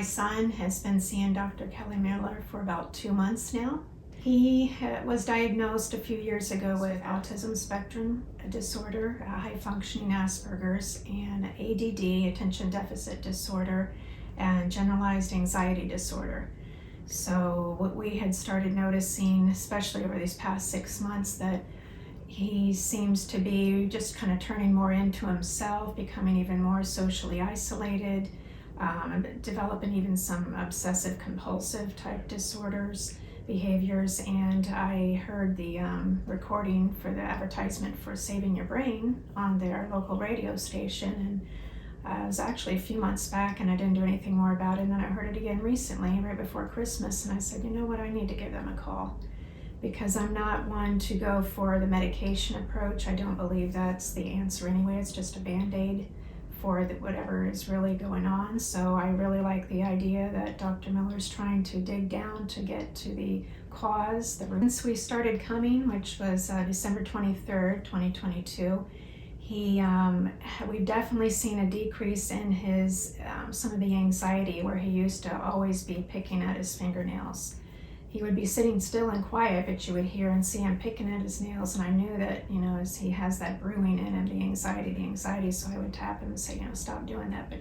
My son has been seeing Dr. Kelly Miller for about 2 months now. He was diagnosed a few years ago with autism spectrum disorder, high functioning Asperger's, and ADD, attention deficit disorder, and generalized anxiety disorder. So what we had started noticing, especially over these past 6 months, that he seems to be just kind of turning more into himself, becoming even more socially isolated, developing even some obsessive compulsive type disorders, behaviors. And I heard the recording for the advertisement for Saving Your Brain on their local radio station, and it was actually a few months back, and I didn't do anything more about it. And then I heard it again recently, right before Christmas, and I said, you know what, I need to give them a call, because I'm not one to go for the medication approach. I don't believe that's the answer anyway. It's just a Band-Aid for whatever is really going on. So I really like the idea that Dr. Miller's trying to dig down to get to the cause. Since we started coming, which was December 23rd, 2022, we've definitely seen a decrease in his some of the anxiety, where he used to always be picking at his fingernails. He would be sitting still and quiet, but you would hear and see him picking at his nails, and I knew that, as he has that brewing in him, the anxiety, so I would tap him and say, stop doing that, but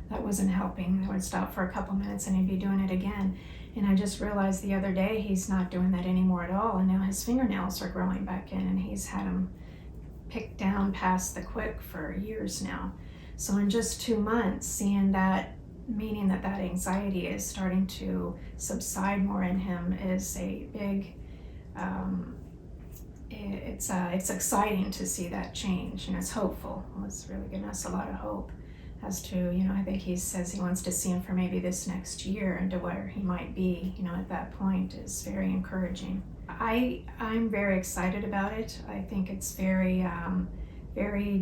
that wasn't helping. I would stop for a couple minutes and he'd be doing it again, and I just realized the other day he's not doing that anymore at all, and now his fingernails are growing back in, and he's had them picked down past the quick for years now. So in just 2 months, seeing that, meaning that anxiety is starting to subside more in him, is a big, it's exciting to see that change, and it's hopeful. It's really giving us a lot of hope as to, I think he says he wants to see him for maybe this next year, and to where he might be, at that point is very encouraging. I'm very excited about it. I think it's very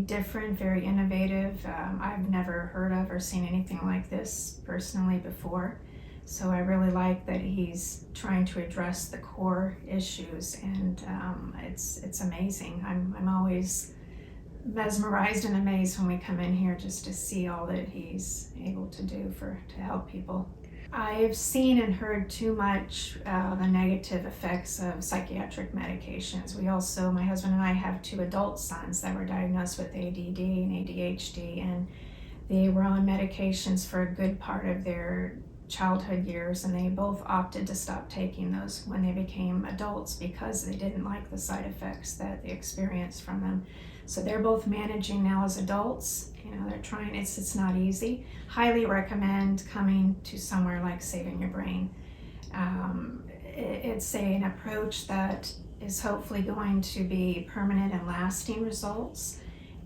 different, very innovative. I've never heard of or seen anything like this personally before. So I really like that he's trying to address the core issues, and it's amazing. I'm always mesmerized and amazed when we come in here just to see all that he's able to do to help people. I've seen and heard too much the negative effects of psychiatric medications. My husband and I have 2 adult sons that were diagnosed with ADD and ADHD, and they were on medications for a good part of their childhood years, and they both opted to stop taking those when they became adults because they didn't like the side effects that they experienced from them. So they're both managing now as adults. They're trying. It's not easy. Highly recommend coming to somewhere like Saving Your Brain. It's an approach that is hopefully going to be permanent and lasting results,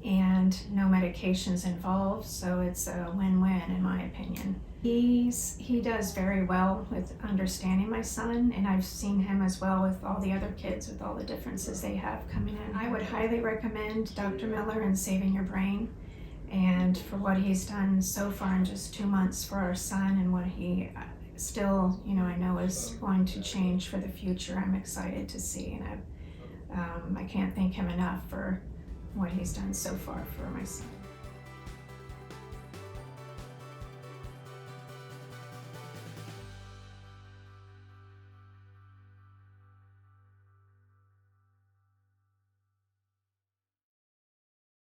and no medications involved. So it's a win-win in my opinion. He does very well with understanding my son, and I've seen him as well with all the other kids, with all the differences they have coming in. I would highly recommend Dr. Miller and Saving Your Brain, and for what he's done so far in just 2 months for our son, and what he still, I know is going to change for the future. I'm excited to see, and I can't thank him enough for what he's done so far for my son.